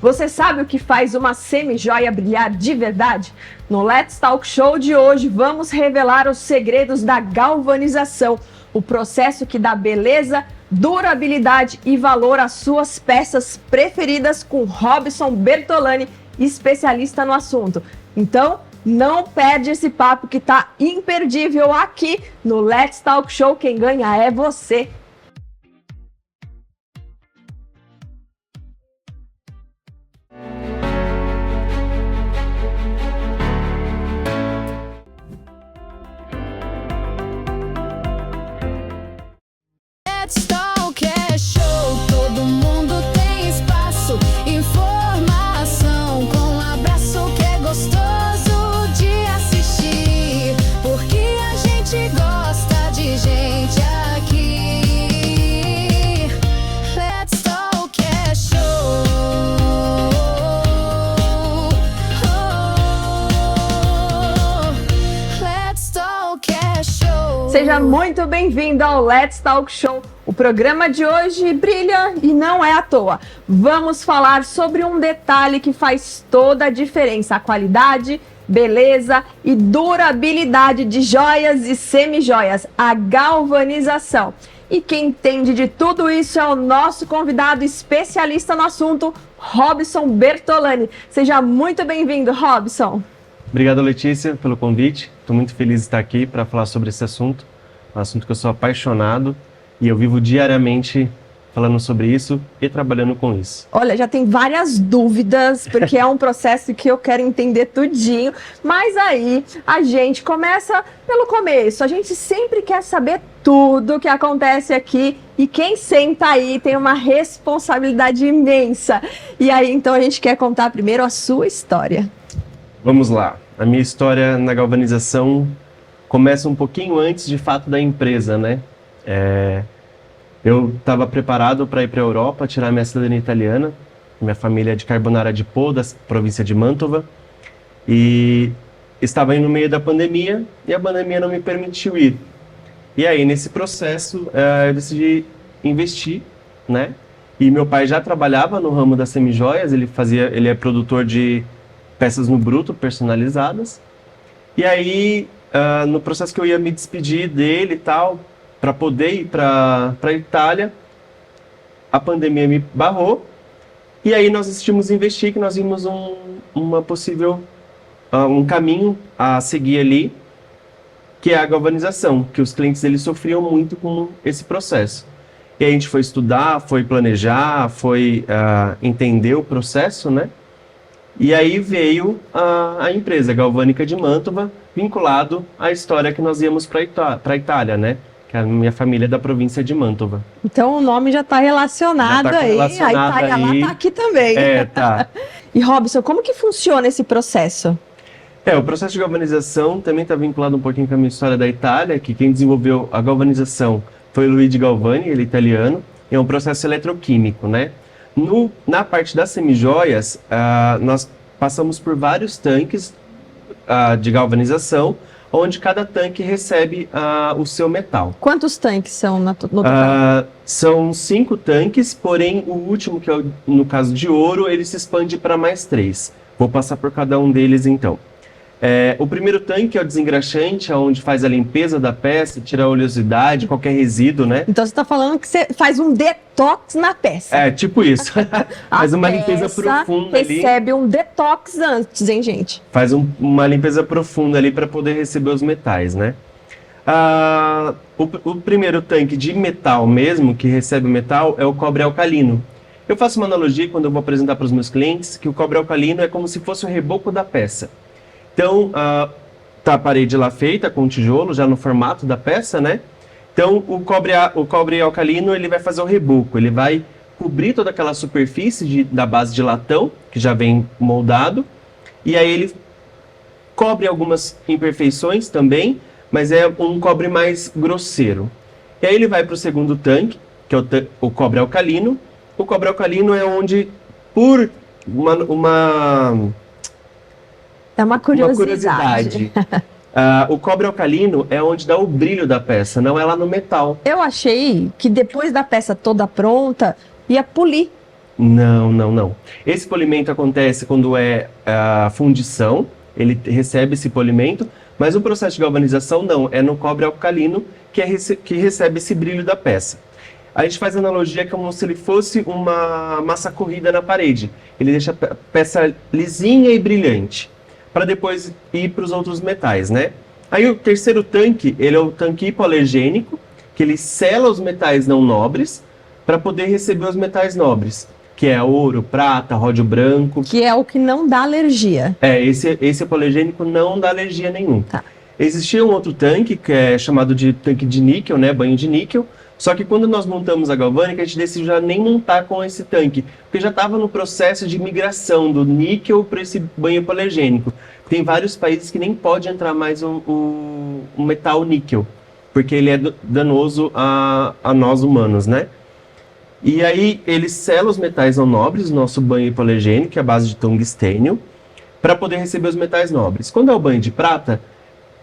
Você sabe o que faz uma semi-joia brilhar de verdade? No Let's Talk Show de hoje, vamos revelar os segredos da galvanização, o processo que dá beleza, durabilidade e valor às suas peças preferidas com Robson Bertolani, especialista no assunto. Então, não perde esse papo que tá imperdível aqui no Let's Talk Show. Quem ganha é você. Let's Talk é show, todo mundo tem espaço, informação com abraço que é gostoso de assistir, porque a gente gosta de gente aqui. Let's Talk é show. Let's Talk é show. Seja muito bem-vindo ao Let's Talk Show. O programa de hoje brilha e não é à toa. Vamos falar sobre um detalhe que faz toda a diferença: a qualidade, beleza e durabilidade de joias e semi-joias, a galvanização. E quem entende de tudo isso é o nosso convidado especialista no assunto, Robson Bertolani. Seja muito bem-vindo, Robson. Obrigado, Letícia, pelo convite. Estou muito feliz de estar aqui para falar sobre esse assunto. Um assunto que eu sou apaixonado e eu vivo diariamente falando sobre isso e trabalhando com isso. Olha, já tem várias dúvidas, porque é um processo que eu quero entender tudinho. Mas aí a gente começa pelo começo. A gente sempre quer saber tudo o que acontece aqui. E quem senta aí tem uma responsabilidade imensa. E aí, então, a gente quer contar primeiro a sua história. Vamos lá. A minha história na galvanização começa um pouquinho antes, de fato, da empresa, né? Eu estava preparado para ir para a Europa, tirar minha cidadania italiana. Minha família é de Carbonara de Po, da província de Mantova. E estava indo no meio da pandemia e a pandemia não me permitiu ir. E aí, nesse processo, eu decidi investir, né? E meu pai já trabalhava no ramo das semijoias, ele é produtor de peças no bruto personalizadas. E aí, no processo que eu ia me despedir dele e tal, para poder ir para a Itália, a pandemia me barrou. E aí nós decidimos investir, que nós vimos uma possível, um caminho a seguir ali, que é a galvanização, que os clientes eles sofriam muito com esse processo. E aí a gente foi estudar, foi planejar, foi entender o processo, né? E aí veio a empresa Galvânica de Mantova, vinculado à história que nós íamos para a Itália, né? Que a minha família é da província de Mantova. Então o nome já está relacionado aí, a Itália lá está aqui também. Tá. E Robson, como que funciona esse processo? O processo de galvanização também está vinculado um pouquinho com a minha história da Itália, que quem desenvolveu a galvanização foi o Luigi Galvani, ele é italiano, é um processo eletroquímico, né? Na parte das semijoias, nós passamos por vários tanques de galvanização, onde cada tanque recebe o seu metal. Quantos tanques são no total? São 5 tanques, porém o último, que é no caso de ouro, ele se expande para mais 3. Vou passar por cada um deles então. O primeiro tanque é o desengraxante, onde faz a limpeza da peça, tira a oleosidade, qualquer resíduo, né? Então você está falando que você faz um detox na peça. Tipo isso. Faz uma limpeza profunda ali. Recebe um detox antes, hein, gente? Faz uma limpeza profunda ali para poder receber os metais, né? O primeiro tanque de metal mesmo, que recebe o metal, é o cobre alcalino. Eu faço uma analogia quando eu vou apresentar para os meus clientes, que o cobre alcalino é como se fosse o reboco da peça. Então, tá a parede lá feita com tijolo, já no formato da peça, né? Então, o cobre alcalino, ele vai fazer o reboco, ele vai cobrir toda aquela superfície da base de latão, que já vem moldado, e aí ele cobre algumas imperfeições também, mas é um cobre mais grosseiro. E aí ele vai para o segundo tanque, que é o cobre alcalino. O cobre alcalino é onde, por é uma curiosidade. O cobre alcalino é onde dá o brilho da peça, não é lá no metal. Eu achei que depois da peça toda pronta, ia polir. Não, não, não. Esse polimento acontece quando é a fundição, ele recebe esse polimento, mas o processo de galvanização não, é no cobre alcalino que recebe esse brilho da peça. A gente faz analogia como se ele fosse uma massa corrida na parede. Ele deixa a peça lisinha e brilhante, para depois ir para os outros metais, né? Aí o terceiro tanque, ele é o tanque hipoalergênico, que ele sela os metais não nobres para poder receber os metais nobres, que é ouro, prata, ródio branco. Que é o que não dá alergia. Esse hipoalergênico não dá alergia nenhuma. Tá. Existia um outro tanque, que é chamado de tanque de níquel, né, banho de níquel, só que quando nós montamos a galvânica, a gente decidiu já nem montar com esse tanque, porque já estava no processo de migração do níquel para esse banho hipoalergênico. Tem vários países que nem pode entrar mais o metal níquel, porque ele é danoso a nós humanos, né? E aí ele sela os metais não nobres, nosso banho hipoalergênico, que é a base de tungstênio, para poder receber os metais nobres. Quando é o banho de prata,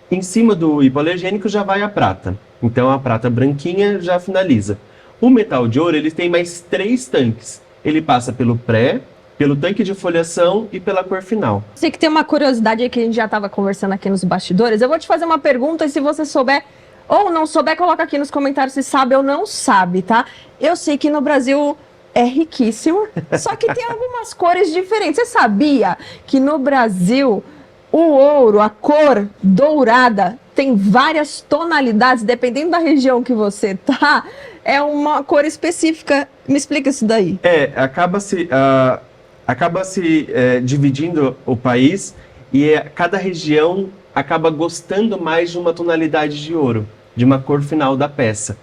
em cima do hipoalergênico já vai a prata. Então a prata branquinha já finaliza. O metal de ouro, ele tem mais 3 tanques. Ele passa pelo pelo tanque de foliação e pela cor final. Sei que tem uma curiosidade aí que a gente já estava conversando aqui nos bastidores. Eu vou te fazer uma pergunta e se você souber ou não souber, coloca aqui nos comentários se sabe ou não sabe, tá? Eu sei que no Brasil é riquíssimo, só que tem algumas cores diferentes. Você sabia que no Brasil o ouro, a cor dourada, tem várias tonalidades, dependendo da região que você tá, é uma cor específica. Me explica isso daí. Acaba se dividindo o país e cada região acaba gostando mais de uma tonalidade de ouro, de uma cor final da peça.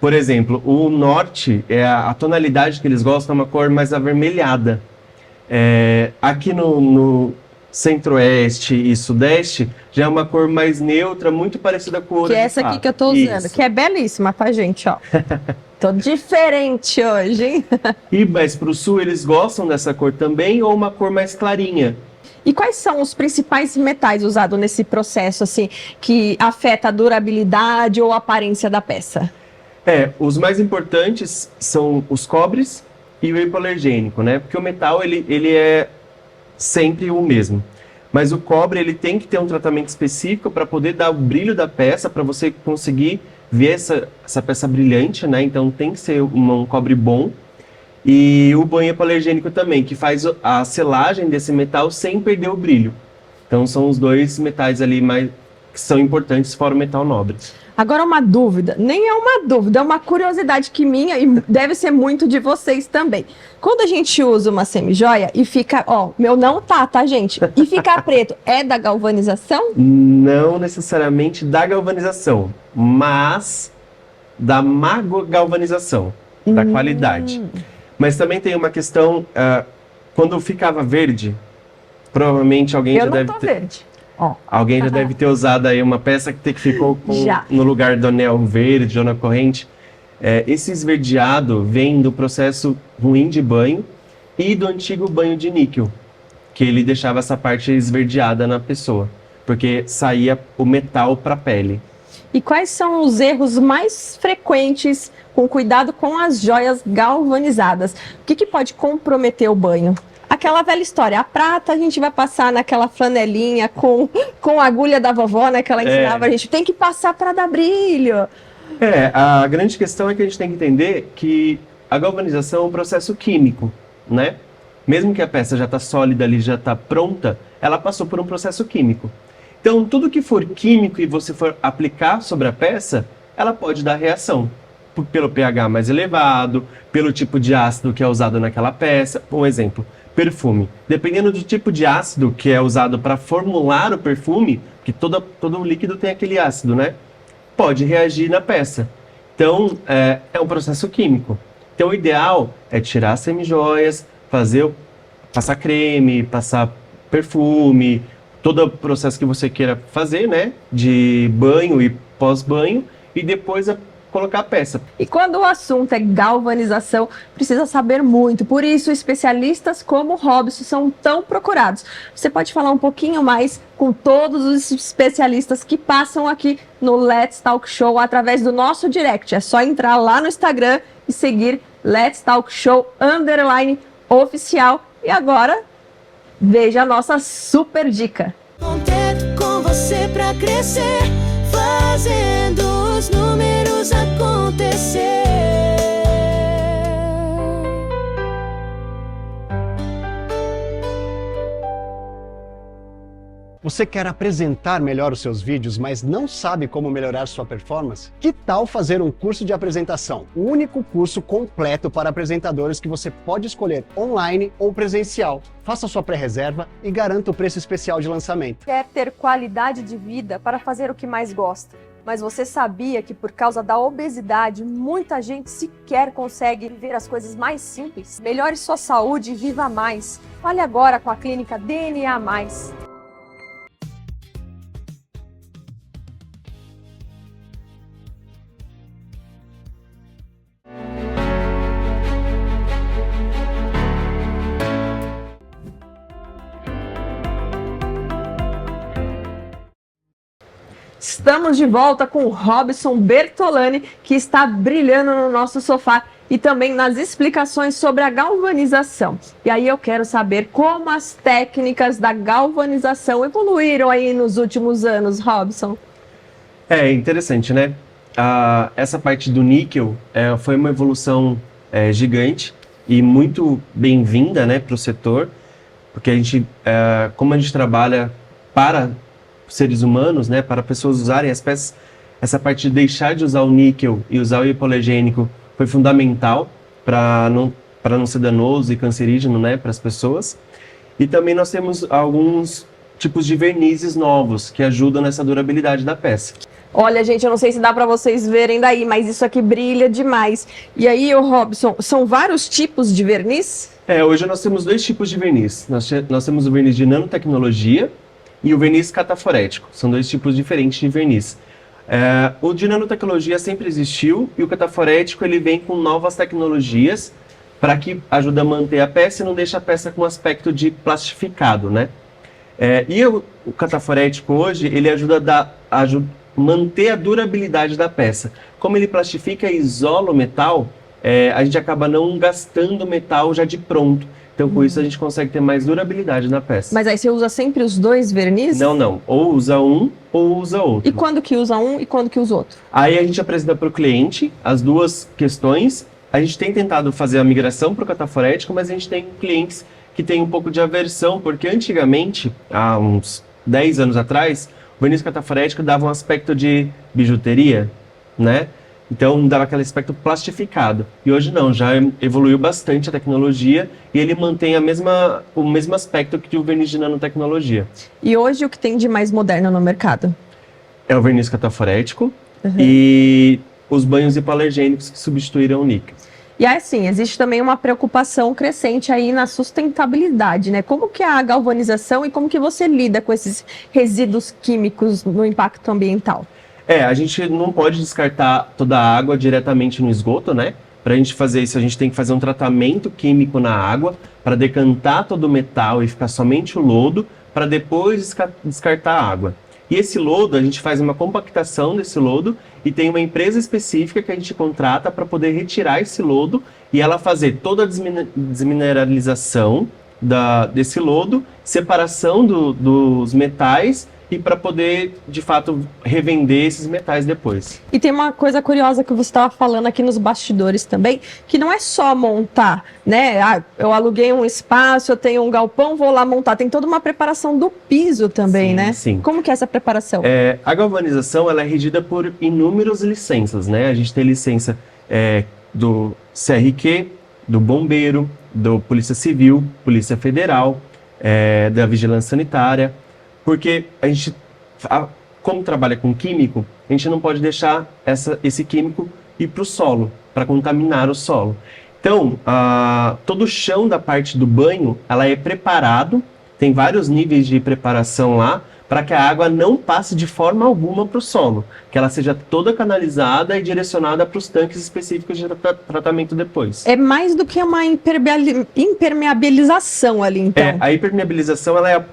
Por exemplo, o norte, a tonalidade que eles gostam é uma cor mais avermelhada. Aqui no centro-oeste e sudeste já é uma cor mais neutra, muito parecida com o ouro. Que é essa aqui que eu tô usando, que é belíssima, tá, gente? Ó. Tô diferente hoje, hein? Mas pro sul eles gostam dessa cor também, ou uma cor mais clarinha. E quais são os principais metais usados nesse processo, assim, que afeta a durabilidade ou a aparência da peça? Os mais importantes são os cobres e o hipoalergênico, né? Porque o metal, ele é sempre o mesmo. Mas o cobre, ele tem que ter um tratamento específico para poder dar o brilho da peça, para você conseguir ver essa peça brilhante, né? Então tem que ser um cobre bom. E o banho hipoalergênico também, que faz a selagem desse metal sem perder o brilho. Então são os dois metais ali que são importantes fora o metal nobre. Agora uma dúvida, nem é uma dúvida, é uma curiosidade que minha e deve ser muito de vocês também. Quando a gente usa uma semijoia e fica, meu não tá, gente? E fica preto, é da galvanização? Não necessariamente da galvanização, mas da galvanização, da qualidade. Mas também tem uma questão, quando ficava verde, provavelmente alguém já deve ter... verde. Alguém já deve ter usado aí uma peça que ficou no lugar do anel verde ou na corrente. Esse esverdeado vem do processo ruim de banho e do antigo banho de níquel, que ele deixava essa parte esverdeada na pessoa, porque saía o metal para a pele. E quais são os erros mais frequentes com cuidado com as joias galvanizadas? O que pode comprometer o banho? Aquela velha história, a prata a gente vai passar naquela flanelinha com a agulha da vovó, né, que ela ensinava a gente, tem que passar para dar brilho. A grande questão é que a gente tem que entender que a galvanização é um processo químico, né? Mesmo que a peça já está sólida ali, já está pronta, ela passou por um processo químico. Então, tudo que for químico e você for aplicar sobre a peça, ela pode dar reação. Pelo pH mais elevado, pelo tipo de ácido que é usado naquela peça. Um exemplo, perfume. Dependendo do tipo de ácido que é usado para formular o perfume, que todo líquido tem aquele ácido, né? Pode reagir na peça. Então, é um processo químico. Então, o ideal é tirar as semijoias, passar creme, passar perfume, todo o processo que você queira fazer, né? De banho e pós-banho, e depois colocar a peça. E quando o assunto é galvanização, precisa saber muito. Por isso, especialistas como o Robson são tão procurados. Você pode falar um pouquinho mais com todos os especialistas que passam aqui no Let's Talk Show através do nosso direct. É só entrar lá no Instagram e seguir Let's Talk Show _oficial. E agora, veja a nossa super dica. Conter com você pra crescer, fazendo os números acontecer. Você quer apresentar melhor os seus vídeos, mas não sabe como melhorar sua performance? Que tal fazer um curso de apresentação? O único curso completo para apresentadores que você pode escolher online ou presencial. Faça sua pré-reserva e garanta o preço especial de lançamento. Quer ter qualidade de vida para fazer o que mais gosta. Mas você sabia que por causa da obesidade, muita gente sequer consegue viver as coisas mais simples? Melhore sua saúde e viva mais. Fale agora com a clínica DNA+. Estamos de volta com o Robson Bertolani, que está brilhando no nosso sofá e também nas explicações sobre a galvanização. E aí eu quero saber como as técnicas da galvanização evoluíram aí nos últimos anos, Robson. É interessante, né? Essa parte do níquel foi uma evolução gigante e muito bem-vinda, né, para o setor, porque a gente, como a gente trabalha para seres humanos, né, para pessoas usarem as peças, essa parte de deixar de usar o níquel e usar o hipoalergênico foi fundamental para não ser danoso e cancerígeno, né, para as pessoas. E também nós temos alguns tipos de vernizes novos que ajudam nessa durabilidade da peça. Olha, gente, eu não sei se dá para vocês verem daí, mas isso aqui brilha demais. E aí, ô Robson, são vários tipos de verniz? Hoje nós temos dois tipos de verniz. Nós temos o verniz de nanotecnologia e o verniz cataforético. São dois tipos diferentes de verniz. O de nanotecnologia sempre existiu e o cataforético ele vem com novas tecnologias para que ajude a manter a peça e não deixe a peça com aspecto de plastificado, né? O cataforético hoje ele ajuda a manter a durabilidade da peça. Como ele plastifica e isola o metal, a gente acaba não gastando o metal já de pronto. Então, com isso, a gente consegue ter mais durabilidade na peça. Mas aí você usa sempre os dois vernizes? Não. Ou usa um ou usa outro. E quando que usa um e quando que usa outro? Aí a gente apresenta para o cliente as duas questões. A gente tem tentado fazer a migração para o cataforético, mas a gente tem clientes que têm um pouco de aversão, porque antigamente, há uns 10 anos atrás, o verniz cataforético dava um aspecto de bijuteria, né? Então dava aquele aspecto plastificado. E hoje não, já evoluiu bastante a tecnologia e ele mantém o mesmo aspecto que o verniz de nanotecnologia. E hoje o que tem de mais moderno no mercado? É o verniz cataforético e os banhos hipoalergênicos que substituíram o níquel. E assim, existe também uma preocupação crescente aí na sustentabilidade, né? Como que é a galvanização e como que você lida com esses resíduos químicos no impacto ambiental? A gente não pode descartar toda a água diretamente no esgoto, né? Para a gente fazer isso, a gente tem que fazer um tratamento químico na água para decantar todo o metal e ficar somente o lodo, para depois descartar a água. E esse lodo, a gente faz uma compactação desse lodo e tem uma empresa específica que a gente contrata para poder retirar esse lodo e ela fazer toda a desmineralização desse lodo, separação dos metais e para poder, de fato, revender esses metais depois. E tem uma coisa curiosa que você estava falando aqui nos bastidores também, que não é só montar, né? Eu aluguei um espaço, eu tenho um galpão, vou lá montar. Tem toda uma preparação do piso também, né? Sim. Como que é essa preparação? A galvanização ela é regida por inúmeras licenças, né? A gente tem licença do CRQ, do Bombeiro, do Polícia Civil, Polícia Federal, da Vigilância Sanitária. Porque a gente, como trabalha com químico, a gente não pode deixar esse químico ir para o solo, para contaminar o solo. Então, todo o chão da parte do banho, ela é preparado, tem vários níveis de preparação lá, para que a água não passe de forma alguma para o solo, que ela seja toda canalizada e direcionada para os tanques específicos de tratamento depois. É mais do que uma impermeabilização ali, então. A impermeabilização ela é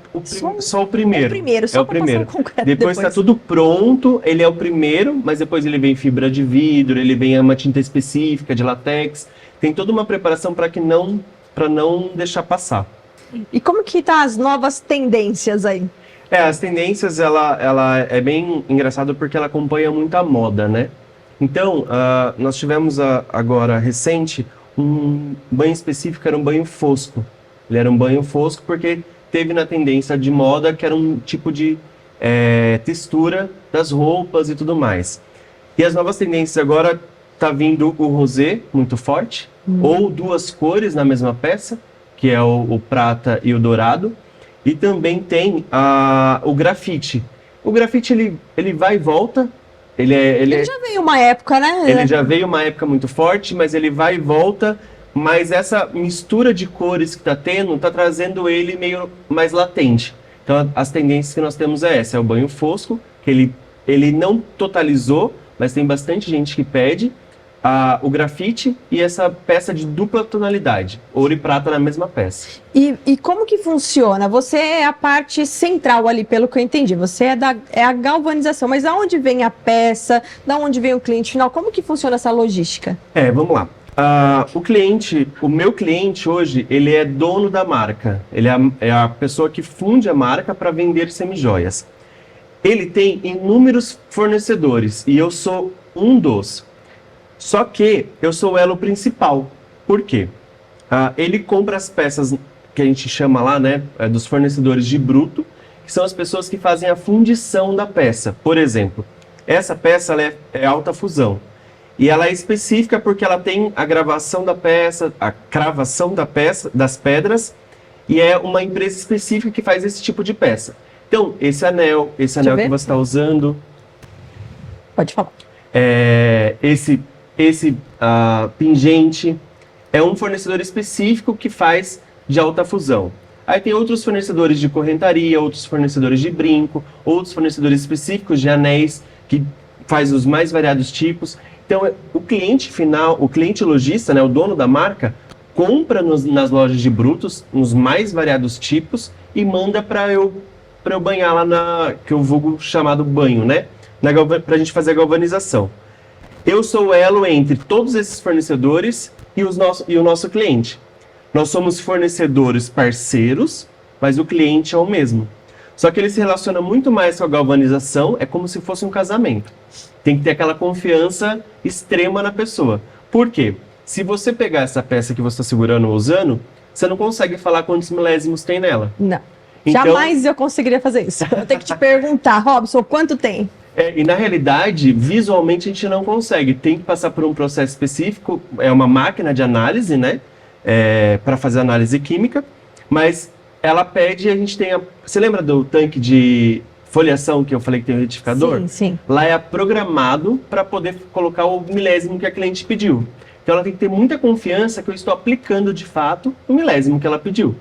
só o primeiro. O primeiro, só é o pra passar primeiro. o concreto Depois está tudo pronto, ele é o primeiro, mas depois ele vem fibra de vidro, ele vem uma tinta específica de látex. Tem toda uma preparação para não deixar passar. E como que tá as novas tendências aí? As tendências, ela é bem engraçado porque ela acompanha muito a moda, né? Então, nós tivemos agora, recente, um banho específico, era um banho fosco. Ele era um banho fosco porque teve na tendência de moda que era um tipo de textura das roupas e tudo mais. E as novas tendências agora, tá vindo o rosé, muito forte, ou duas cores na mesma peça, que é o prata e o dourado. E também tem o grafite. O grafite, ele vai e volta. Ele já veio uma época, né? Ele já veio uma época muito forte, mas ele vai e volta. Mas essa mistura de cores que tá tendo, tá trazendo ele meio mais latente. Então, as tendências que nós temos é essa. É o banho fosco, que ele não totalizou, mas tem bastante gente que pede. O grafite e essa peça de dupla tonalidade, ouro e prata na mesma peça. E como que funciona? Você é a parte central ali, pelo que eu entendi. Você é a galvanização, mas da onde vem a peça? Da onde vem o cliente final? Como que funciona essa logística? Vamos lá. O meu cliente hoje, ele é dono da marca. Ele é a pessoa que funde a marca para vender semijoias. Ele tem inúmeros fornecedores e eu sou um dos. Só que eu sou o elo principal. Por quê? Ele compra as peças que a gente chama lá, né, dos fornecedores de bruto, que são as pessoas que fazem a fundição da peça. Por exemplo, essa peça ela é alta fusão. E ela é específica porque ela tem a gravação da peça, a cravação da peça, das pedras, e é uma empresa específica que faz esse tipo de peça. Então, esse anel que você está usando... Pode falar. Esse pingente é um fornecedor específico que faz de alta fusão. Aí tem outros fornecedores de correntaria, outros fornecedores de brinco, outros fornecedores específicos de anéis que faz os mais variados tipos. Então o cliente final, o cliente lojista, né, o dono da marca, compra nas lojas de brutos nos mais variados tipos e manda para eu banhar lá que eu vulgo chamado banho, né? Para a gente fazer a galvanização. Eu sou o elo entre todos esses fornecedores e o nosso cliente. Nós somos fornecedores parceiros, mas o cliente é o mesmo. Só que ele se relaciona muito mais com a galvanização, é como se fosse um casamento. Tem que ter aquela confiança extrema na pessoa. Por quê? Se você pegar essa peça que você está segurando ou usando, você não consegue falar quantos milésimos tem nela. Não. Então, jamais eu conseguiria fazer isso. Eu tenho que te perguntar, Robson, quanto tem? E na realidade, visualmente a gente não consegue. Tem que passar por um processo específico, é uma máquina de análise, né? Para fazer análise química, mas ela pede, a gente tem Você lembra do tanque de foliação que eu falei que tem um retificador? Sim, sim. Lá é programado para poder colocar o milésimo que a cliente pediu. Então ela tem que ter muita confiança que eu estou aplicando de fato o milésimo que ela pediu.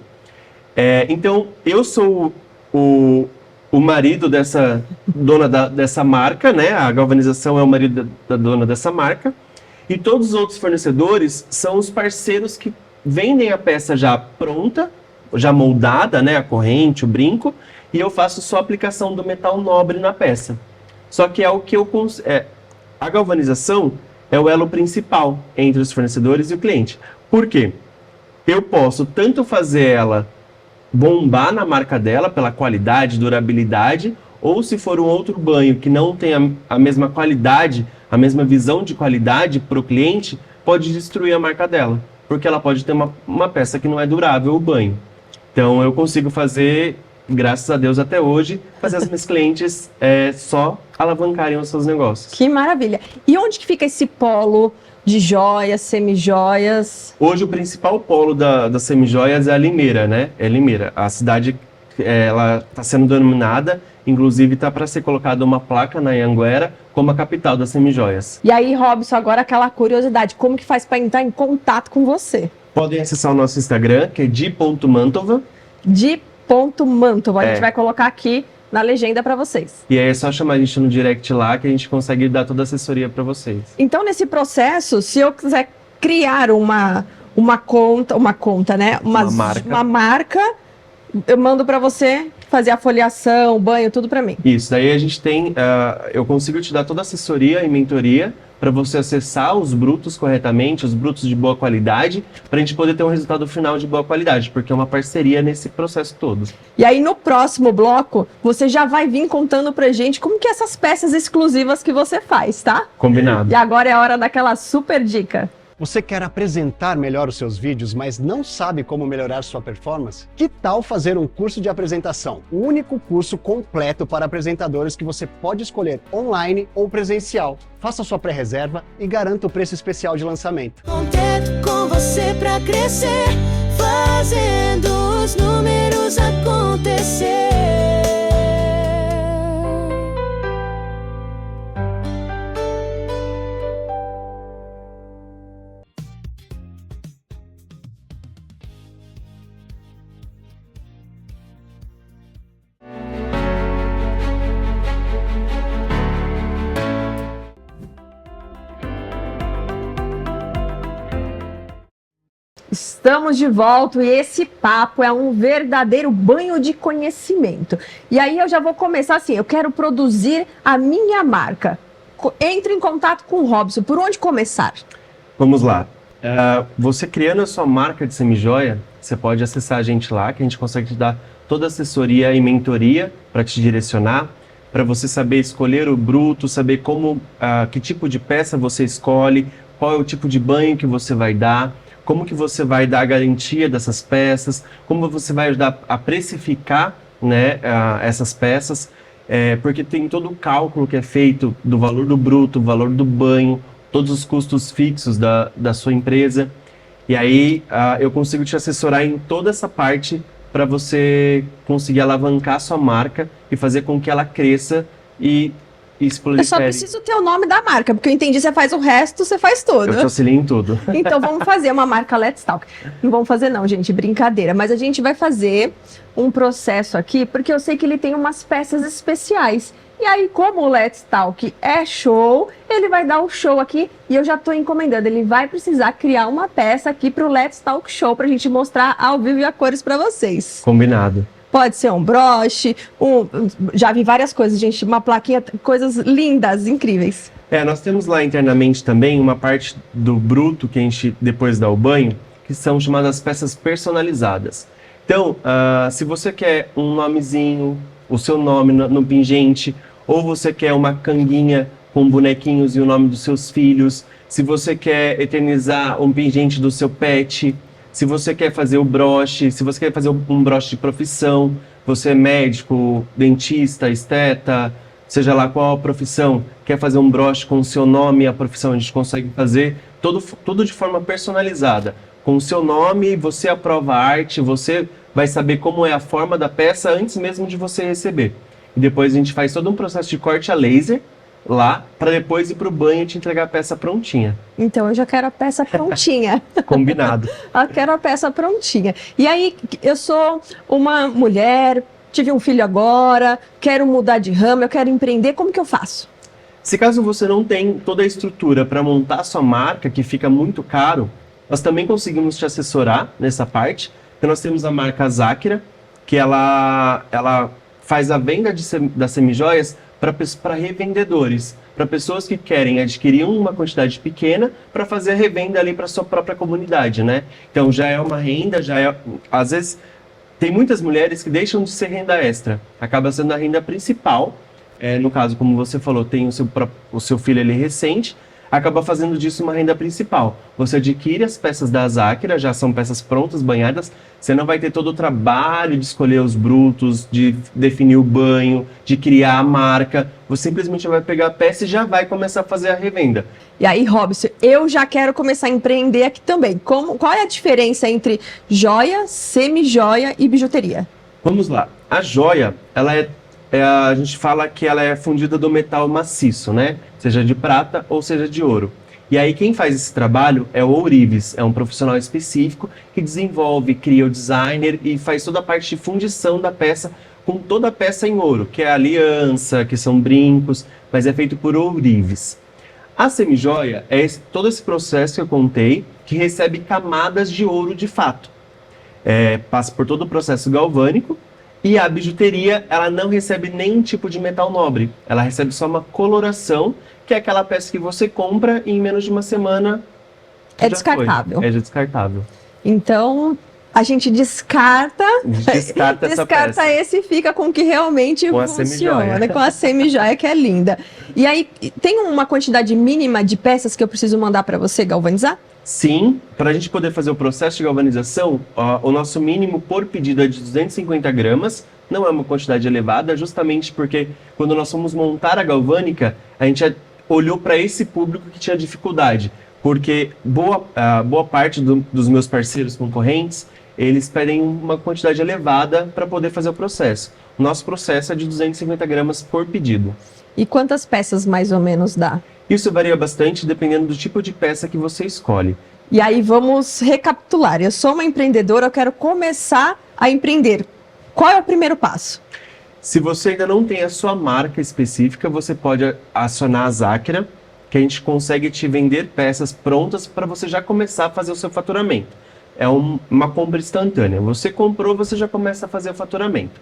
Então eu sou o marido dessa dona dessa marca, né? A galvanização é o marido da dona dessa marca. E todos os outros fornecedores são os parceiros que vendem a peça já pronta, já moldada, né? A corrente, o brinco. E eu faço só a aplicação do metal nobre na peça. Só que é o que a galvanização é o elo principal entre os fornecedores e o cliente. Por quê? Eu posso tanto fazer ela bombar na marca dela pela qualidade, durabilidade, ou se for um outro banho que não tem a mesma qualidade, a mesma visão de qualidade para o cliente, pode destruir a marca dela, porque ela pode ter uma peça que não é durável, o banho. Então eu consigo fazer, graças a Deus até hoje, fazer as minhas clientes só alavancarem os seus negócios. Que maravilha! E onde que fica esse polo de joias, semijoias? Hoje o principal polo das semijoias é a Limeira, né? É Limeira. A cidade, ela está sendo denominada, inclusive está para ser colocada uma placa na Anhanguera como a capital das semijoias. E aí, Robson, agora aquela curiosidade, como que faz para entrar em contato com você? Podem acessar o nosso Instagram, que é di.mantova. Di.mantova. A gente vai colocar aqui na legenda para vocês. E aí é só chamar a gente no direct lá que a gente consegue dar toda a assessoria para vocês. Então, nesse processo, se eu quiser criar uma conta, né? Uma marca, eu mando para você fazer a foliação, o banho, tudo para mim. Isso, daí a gente tem, eu consigo te dar toda a assessoria e mentoria para você acessar os brutos corretamente, os brutos de boa qualidade, para a gente poder ter um resultado final de boa qualidade, porque é uma parceria nesse processo todo. E aí no próximo bloco, você já vai vir contando pra gente como que é essas peças exclusivas que você faz, tá? Combinado. E agora é a hora daquela super dica. Você quer apresentar melhor os seus vídeos, mas não sabe como melhorar sua performance? Que tal fazer um curso de apresentação? O único curso completo para apresentadores que você pode escolher online ou presencial. Faça sua pré-reserva e garanta o preço especial de lançamento. Conter com você pra crescer, fazendo os números acontecer. Estamos de volta e esse papo é um verdadeiro banho de conhecimento. E aí eu já vou começar assim, eu quero produzir a minha marca. Entre em contato com o Robson, por onde começar? Vamos lá. Você criando a sua marca de semijoia, você pode acessar a gente lá, que a gente consegue te dar toda a assessoria e mentoria para te direcionar, para você saber escolher o bruto, saber que tipo de peça você escolhe, qual é o tipo de banho que você vai dar, como que você vai dar a garantia dessas peças, como você vai ajudar a precificar, né, essas peças, porque tem todo o cálculo que é feito do valor do bruto, o valor do banho, todos os custos fixos da sua empresa. E aí eu consigo te assessorar em toda essa parte para você conseguir alavancar a sua marca e fazer com que ela cresça e eu só preciso ter o nome da marca, porque eu entendi, você faz o resto, você faz tudo. Eu te auxilio em tudo. Então vamos fazer uma marca Let's Talk. Não vamos fazer não, gente, brincadeira. Mas a gente vai fazer um processo aqui, porque eu sei que ele tem umas peças especiais. E aí, como o Let's Talk é show, ele vai dar o show aqui e eu já estou encomendando. Ele vai precisar criar uma peça aqui para o Let's Talk Show, para a gente mostrar ao vivo e a cores para vocês. Combinado. Pode ser um broche, já vi várias coisas, gente, uma plaquinha, coisas lindas, incríveis. Nós temos lá internamente também uma parte do bruto que a gente depois dá o banho, que são chamadas peças personalizadas. Então, se você quer um nomezinho, o seu nome no pingente, ou você quer uma canguinha com bonequinhos e o nome dos seus filhos, se você quer eternizar um pingente do seu pet, se você quer fazer o broche, se você quer fazer um broche de profissão, você é médico, dentista, esteta, seja lá qual a profissão, quer fazer um broche com o seu nome e a profissão, a gente consegue fazer tudo de forma personalizada. Com o seu nome, você aprova a arte, você vai saber como é a forma da peça antes mesmo de você receber. E depois a gente faz todo um processo de corte a laser lá, para depois ir para o banho e te entregar a peça prontinha. Então eu já quero a peça prontinha. Combinado. Eu quero a peça prontinha. E aí, eu sou uma mulher, tive um filho agora, quero mudar de ramo, eu quero empreender, como que eu faço? Se caso você não tem toda a estrutura para montar a sua marca, que fica muito caro, nós também conseguimos te assessorar nessa parte. Então nós temos a marca Záquira, que ela faz a venda das semijoias para revendedores, para pessoas que querem adquirir uma quantidade pequena para fazer a revenda ali para sua própria comunidade, né? Então já é uma renda, às vezes tem muitas mulheres que deixam de ser renda extra, acaba sendo a renda principal. No caso, como você falou, tem o seu filho ali recente, acaba fazendo disso uma renda principal. Você adquire as peças da Záquira, já são peças prontas, banhadas, você não vai ter todo o trabalho de escolher os brutos, de definir o banho, de criar a marca. Você simplesmente vai pegar a peça e já vai começar a fazer a revenda. E aí, Robson, eu já quero começar a empreender aqui também. Qual é a diferença entre joia, semi-joia e bijuteria? Vamos lá. A joia, a gente fala que ela é fundida do metal maciço, né? Seja de prata ou seja de ouro. E aí quem faz esse trabalho é o ourives, é um profissional específico que desenvolve, cria o designer e faz toda a parte de fundição da peça, com toda a peça em ouro, que é a aliança, que são brincos, mas é feito por ourives. A semijoia é todo esse processo que eu contei, que recebe camadas de ouro de fato. Passa por todo o processo galvânico, e a bijuteria, ela não recebe nenhum tipo de metal nobre. Ela recebe só uma coloração, que é aquela peça que você compra e em menos de uma semana É descartável. É descartável. Então, a gente descarta Essa peça. esse e fica com o que realmente Com a funciona, semijoia. com a semijoia, que é linda. E aí, tem uma quantidade mínima de peças que eu preciso mandar para você galvanizar? Sim, para a gente poder fazer o processo de galvanização, o nosso mínimo por pedido é de 250 gramas, não é uma quantidade elevada, justamente porque quando nós fomos montar a galvânica, a gente olhou para esse público que tinha dificuldade, porque boa parte dos meus parceiros concorrentes, eles pedem uma quantidade elevada para poder fazer o processo. O nosso processo é de 250 gramas por pedido. E quantas peças mais ou menos dá? Isso varia bastante dependendo do tipo de peça que você escolhe. E aí vamos recapitular. Eu sou uma empreendedora, eu quero começar a empreender. Qual é o primeiro passo? Se você ainda não tem a sua marca específica, você pode acionar a Zacra, que a gente consegue te vender peças prontas para você já começar a fazer o seu faturamento. É uma compra instantânea. Você comprou, você já começa a fazer o faturamento.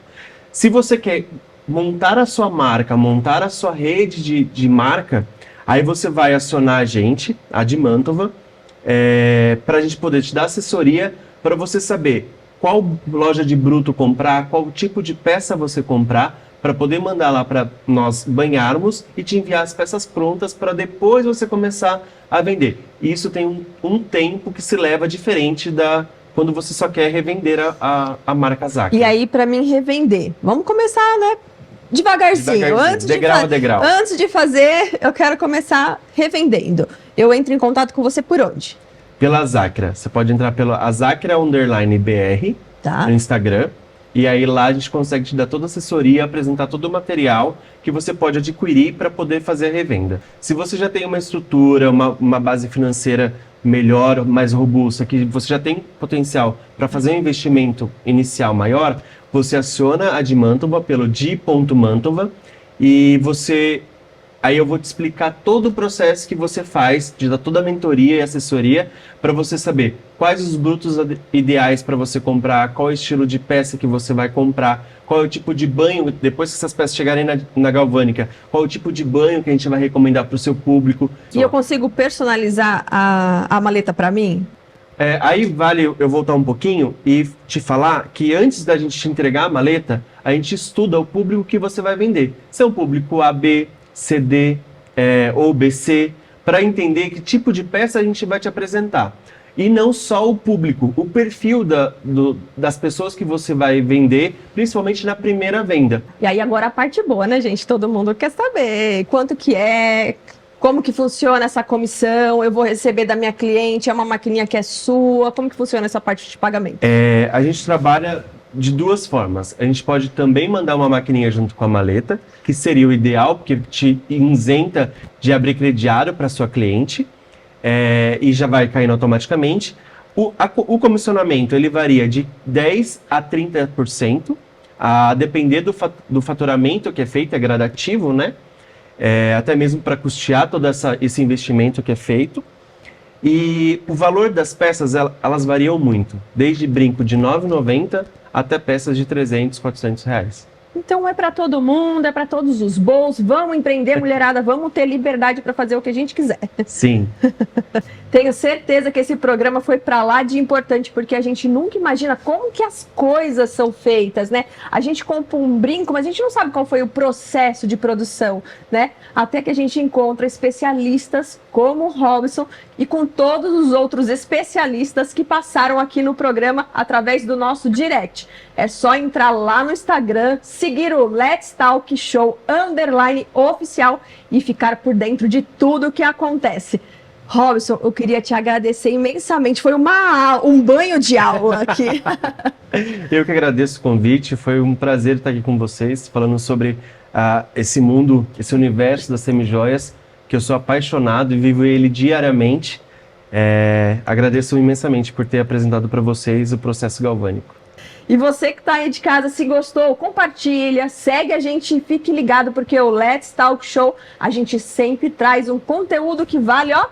Se você quer montar a sua marca, montar a sua rede de marca, aí você vai acionar a gente, a de Mantova, para a gente poder te dar assessoria para você saber qual loja de bruto comprar, qual tipo de peça você comprar, para poder mandar lá para nós banharmos e te enviar as peças prontas para depois você começar a vender. E isso tem um tempo que se leva diferente da quando você só quer revender a marca Zacra. E aí, para mim revender, vamos começar, né? Devagarzinho. Degrau a degrau. Antes de fazer, eu quero começar revendendo. Eu entro em contato com você por onde? Pela Zacra. Você pode entrar pela Zacra_BR Tá. no Instagram. E aí lá a gente consegue te dar toda a assessoria, apresentar todo o material que você pode adquirir para poder fazer a revenda. Se você já tem uma estrutura, uma base financeira melhor, mais robusta, que você já tem potencial para fazer um investimento inicial maior, você aciona a de Mantova pelo di.mantova e aí eu vou te explicar todo o processo que você faz, de dar toda a mentoria e assessoria para você saber quais os brutos ideais para você comprar, qual é o estilo de peça que você vai comprar, qual é o tipo de banho, depois que essas peças chegarem na galvânica, qual é o tipo de banho que a gente vai recomendar para o seu público. E eu consigo personalizar a maleta para mim? Aí vale eu voltar um pouquinho e te falar que antes da gente te entregar a maleta, a gente estuda o público que você vai vender. Se é um público AB, CD ou BC, para entender que tipo de peça a gente vai te apresentar. E não só o público, o perfil das pessoas que você vai vender, principalmente na primeira venda. E aí agora a parte boa, né, gente? Todo mundo quer saber quanto que é, como que funciona essa comissão, eu vou receber da minha cliente, é uma maquininha que é sua, como que funciona essa parte de pagamento? A gente trabalha de duas formas. A gente pode também mandar uma maquininha junto com a maleta, que seria o ideal, porque te isenta de abrir crediário para sua cliente, e já vai caindo automaticamente. O comissionamento ele varia de 10% a 30%, a depender do faturamento que é feito, é gradativo, né? Até mesmo para custear todo esse investimento que é feito. E o valor das peças, elas variam muito, desde brinco de R$ 9,90 até peças de 300, 400 reais. Então é para todo mundo, é para todos os bolsos. Vamos empreender, mulherada, vamos ter liberdade para fazer o que a gente quiser. Sim. Tenho certeza que esse programa foi para lá de importante, porque a gente nunca imagina como que as coisas são feitas, né? A gente compra um brinco, mas a gente não sabe qual foi o processo de produção, né? Até que a gente encontra especialistas como o Robson e com todos os outros especialistas que passaram aqui no programa através do nosso direct. É só entrar lá no Instagram, seguir o Let's Talk Show _oficial e ficar por dentro de tudo que acontece. Robson, eu queria te agradecer imensamente. Foi um banho de aula aqui. Eu que agradeço o convite. Foi um prazer estar aqui com vocês, falando sobre esse mundo, esse universo das semijoias, que eu sou apaixonado e vivo ele diariamente. Agradeço imensamente por ter apresentado para vocês o processo galvânico. E você que tá aí de casa, se gostou, compartilha, segue a gente e fique ligado, porque o Let's Talk Show, a gente sempre traz um conteúdo que vale, ó,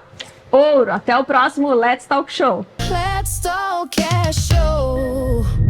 ouro. Até o próximo Let's Talk Show. Let's talk, é show.